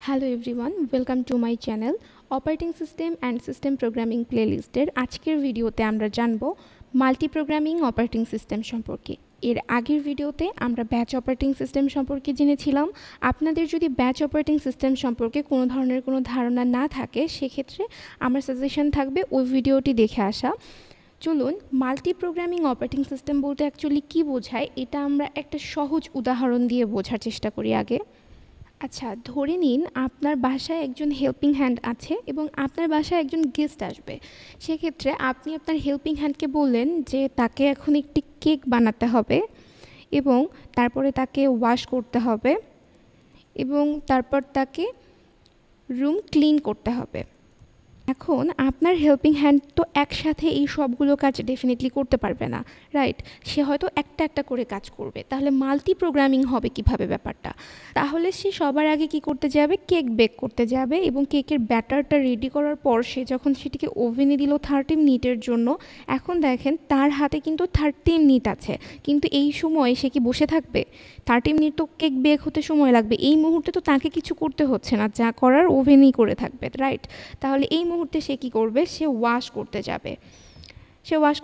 Hello everyone, welcome to my channel operating system and system programming প্লেলিস্টের আজকের ভিডিওতে আমরা জানব মাল্টি প্রোগ্রামিং অপারেটিং সিস্টেম সম্পর্কে। এর আগের ভিডিওতে আমরা ব্যাচ অপারেটিং সিস্টেম সম্পর্কে জেনেছিলাম। আপনাদের যদি ব্যাচ অপারেটিং সিস্টেম সম্পর্কে কোনো ধরনের কোনো ধারণা না থাকে, সেক্ষেত্রে আমার সাজেশন থাকবে ওই ভিডিওটি দেখে আসা। চলুন, মাল্টি প্রোগ্রামিং অপারেটিং সিস্টেম বলতে অ্যাকচুয়ালি কী বোঝায় এটা আমরা একটা সহজ উদাহরণ দিয়ে বোঝার চেষ্টা করি আগে। আচ্ছা, ধরে নিন আপনার বাসায় একজন হেল্পিং হ্যান্ড আছে এবং আপনার বাসায় একজন গেস্ট আসবে। সেক্ষেত্রে আপনি আপনার হেল্পিং হ্যান্ডকে বললেন যে তাকে এখন একটি কেক বানাতে হবে এবং তারপরে তাকে ওয়াশ করতে হবে এবং তারপর তাকে রুম ক্লিন করতে হবে। এখন আপনার হেল্পিং হ্যান্ড তো একসাথে এই সবগুলো কাজ ডেফিনেটলি করতে পারবে না, রাইট? সে হয়তো একটা একটা করে কাজ করবে। তাহলে মাল্টি প্রোগ্রামিং হবে কিভাবে ব্যাপারটা? তাহলে সে সবার আগে কি করতে যাবে? কেক বেক করতে যাবে এবং কেকের ব্যাটারটা রেডি করার পর সে যখন সেটিকে ওভেনে দিল 30 মিনিটের জন্য, এখন দেখেন তার হাতে কিন্তু 30 মিনিট আছে, কিন্তু এই সময় সে কি বসে থাকবে? 30 মিনিট তো কেক বেক হতে সময় লাগবে। এই মুহূর্তে তো তাকে কিছু করতে হচ্ছে না, যা করার ওভেনেই করে থাকবে, রাইট? তাহলে এই মুহূর্তে সে কী করবে? সে ওয়াশ করতে যাবে। সে ওয়াশ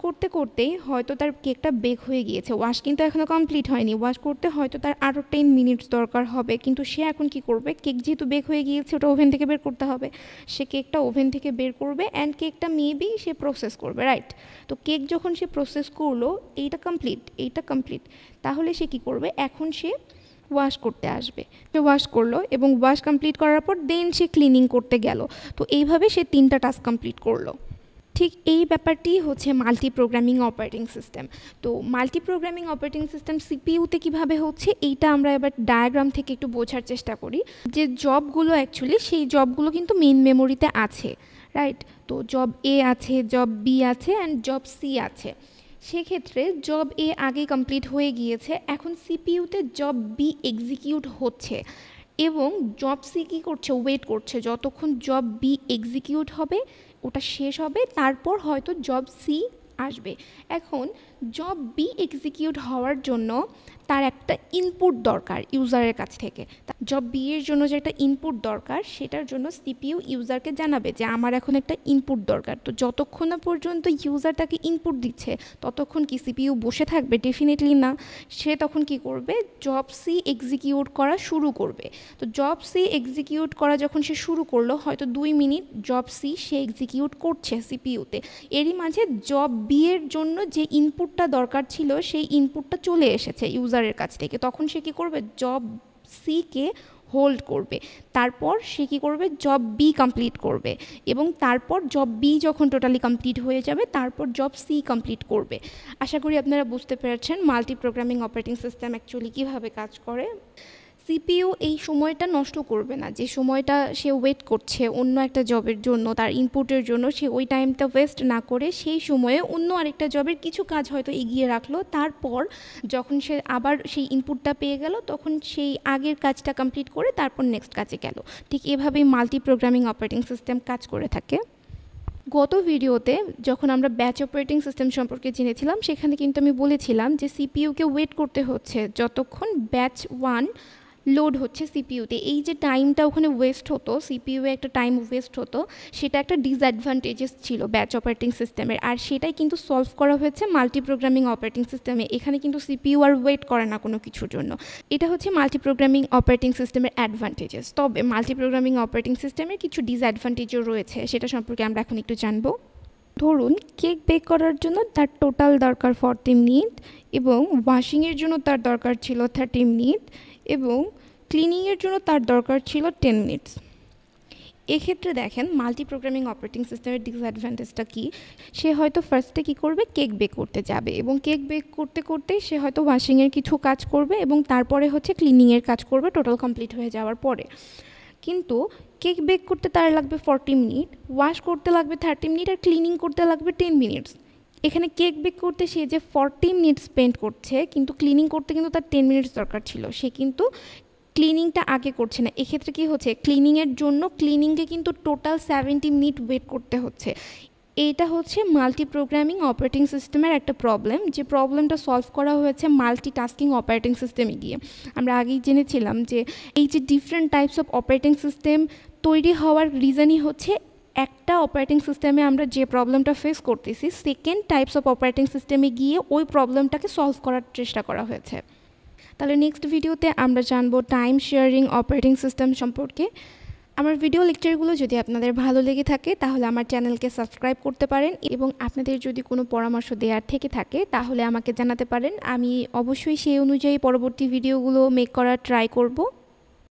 করতে করতেই হয়তো তার কেকটা বেক হয়ে গিয়েছে। ওয়াশ কিন্তু এখনও কমপ্লিট হয়নি। ওয়াশ করতে হয়তো তার আরও 10 মিনিটস দরকার হবে, কিন্তু সে এখন কি করবে? কেক যেহেতু বেক হয়ে গিয়েছে, ওটা ওভেন থেকে বের করতে হবে। সে কেকটা ওভেন থেকে বের করবে অ্যান্ড কেকটা মেবি সে প্রসেস করবে, রাইট? তো কেক যখন সে প্রসেস করলো, এইটা কমপ্লিট। তাহলে সে কি করবে? এখন সে ওয়াশ করতে আসবে। সে ওয়াশ করলো এবং ওয়াশ কমপ্লিট করার পর দেন সে ক্লিনিং করতে গেল। তো এইভাবে সে 3টা টাস্ক কমপ্লিট করলো। ঠিক এই ব্যাপারটি হচ্ছে মাল্টি প্রোগ্রামিং অপারেটিং সিস্টেম। তো মাল্টি প্রোগ্রামিং অপারেটিং সিস্টেম সিপিইউতে কীভাবে হচ্ছে, এইটা আমরা এবার ডায়াগ্রাম থেকে একটু বোঝার চেষ্টা করি। যে জবগুলো অ্যাকচুয়ালি সেই জবগুলো কিন্তু মেইন মেমোরিতে আছে, রাইট? তো জব এ আছে, জব বি আছে অ্যান্ড জব সি আছে। সেক্ষেত্রে জব এ আগে কমপ্লিট হয়ে গিয়েছে, এখন সিপিইউতে জব বি এক্সিকিউট হচ্ছে এবং জব সি কী করছে? ওয়েট করছে যতক্ষণ জব বি এক্সিকিউট হবে, ওটা শেষ হবে, তারপর হয়তো জব সি আসবে। এখন জব বি এক্সিকিউট হওয়ার জন্য তার একটা ইনপুট দরকার ইউজারের কাছ থেকে। জব বি এর জন্য যে একটা ইনপুট দরকার, সেটার জন্য সিপিইউ ইউজারকে জানাবে যে আমার এখন একটা ইনপুট দরকার। তো যতক্ষণ না পর্যন্ত ইউজার তাকে ইনপুট দিচ্ছে, ততক্ষণ কি সিপিইউ বসে থাকবে? ডেফিনেটলি না। সে তখন কি করবে? জব সি এক্সিকিউট করা শুরু করবে। তো জব সি এক্সিকিউট করা যখন সে শুরু করলো, হয়তো 2 মিনিট জব সি সে এক্সিকিউট করছে সিপিইউতে। এরই মাঝে জব বি এর জন্য যে ইনপুটটা দরকার ছিল, সেই ইনপুটটা চলে এসেছে ইউজারের কাছ থেকে। তখন সে কী করবে? জব সিকে হোল্ড করবে। তারপর সে কী করবে? জব বি কমপ্লিট করবে এবং তারপর জব বি যখন টোটালি কমপ্লিট হয়ে যাবে, তারপর জব সি কমপ্লিট করবে। আশা করি আপনারা বুঝতে পেরেছেন multi programming operating system actually কীভাবে কাজ করে। সিপিইউ এই সময়টা নষ্ট করবে না। যে সময়টা সে ওয়েট করছে অন্য একটা জবের জন্য, তার ইনপুটের জন্য, সে ওই টাইমটা ওয়েস্ট না করে সেই সময়ে অন্য আরেকটা জবের কিছু কাজ হয়তো এগিয়ে রাখলো। তারপর যখন সে আবার সেই ইনপুটটা পেয়ে গেল, তখন সেই আগের কাজটা কমপ্লিট করে তারপর নেক্সট কাজে গেল। ঠিক এভাবেই মাল্টি প্রোগ্রামিং অপারেটিং সিস্টেম কাজ করে থাকে। গত ভিডিওতে যখন আমরা ব্যাচ অপারেটিং সিস্টেম সম্পর্কে জেনেছিলাম, সেখানে কিন্তু আমি বলেছিলাম যে সিপিইউকে ওয়েট করতে হচ্ছে যতক্ষণ ব্যাচ 1 লোড হচ্ছে সিপিইউতে। এই যে টাইমটা ওখানে ওয়েস্ট হতো, সিপিইউয়ে একটা টাইম ওয়েস্ট হতো, সেটা একটা ডিসঅ্যাডভান্টেজেস ছিল ব্যাচ অপারেটিং সিস্টেমের। আর সেটাই কিন্তু সলভ করা হয়েছে মাল্টি প্রোগ্রামিং অপারেটিং সিস্টেমে। এখানে কিন্তু সিপিইউ আর ওয়েট করে না কোনো কিছুর জন্য। এটা হচ্ছে মাল্টি প্রোগ্রামিং অপারেটিং সিস্টেমের অ্যাডভান্টেজেস। তবে মাল্টি প্রোগ্রামিং অপারেটিং সিস্টেমের কিছু ডিসঅ্যাডভান্টেজও রয়েছে, সেটা সম্পর্কে আমরা এখন একটু জানবো। ধরুন, কেক বেক করার জন্য তার টোটাল দরকার 40 মিনিট এবং ওয়াশিংয়ের জন্য তার দরকার ছিল 30 মিনিট এবং ক্লিনিংয়ের জন্য তার দরকার ছিল 10 মিনিটস। এক্ষেত্রে দেখেন মাল্টি প্রোগ্রামিং অপারেটিং সিস্টেমের ডিসঅ্যাডভান্টেজটা কী? সে হয়তো ফার্স্টে কী করবে? কেক বেক করতে যাবে এবং কেক বেক করতে করতেই সে হয়তো ওয়াশিংয়ের কিছু কাজ করবে এবং তারপরে হচ্ছে ক্লিনিংয়ের কাজ করবে টোটাল কমপ্লিট হয়ে যাওয়ার পরে। কিন্তু কেক বেক করতে তার লাগবে 40 মিনিট, ওয়াশ করতে লাগবে 30 মিনিট আর ক্লিনিং করতে লাগবে 10 মিনিটস। এখানে কেক বেক করতে সে যে 40 মিনিট স্পেন্ড করছে, কিন্তু ক্লিনিং করতে কিন্তু তার 10 মিনিটস দরকার ছিল, সে কিন্তু ক্লিনিংটা আগে করছে না। এক্ষেত্রে কী হচ্ছে? ক্লিনিংয়ের জন্য ক্লিনিংয়ে কিন্তু টোটাল 70 মিনিট ওয়েট করতে হচ্ছে। এইটা হচ্ছে মাল্টি প্রোগ্রামিং অপারেটিং সিস্টেমের একটা প্রবলেম, যে প্রবলেমটা সলভ করা হয়েছে মাল্টিটাস্কিং অপারেটিং সিস্টেমে গিয়ে। আমরা আগেই জেনেছিলাম যে এই যে different types of operating system তৈরি হওয়ার রিজনই হচ্ছে একটা অপারেটিং সিস্টেমে আমরা যে প্রবলেমটা ফেস করতেছি সেকেন্ড টাইপস অফ অপারেটিং সিস্টেমে গিয়ে ওই প্রবলেমটাকে সলভ করার চেষ্টা করা হয়েছে। তাহলে নেক্সট ভিডিওতে আমরা জানবো টাইম শেয়ারিং অপারেটিং সিস্টেম সম্পর্কে। আমার ভিডিও লেকচারগুলো যদি আপনাদের ভালো লেগে থাকে তাহলে আমার চ্যানেলকে সাবস্ক্রাইব করতে পারেন, এবং আপনাদের যদি কোনো পরামর্শ দেওয়ার থেকে থাকে তাহলে আমাকে জানাতে পারেন। আমি অবশ্যই সেই অনুযায়ী পরবর্তী ভিডিওগুলো মেক করার ট্রাই করব।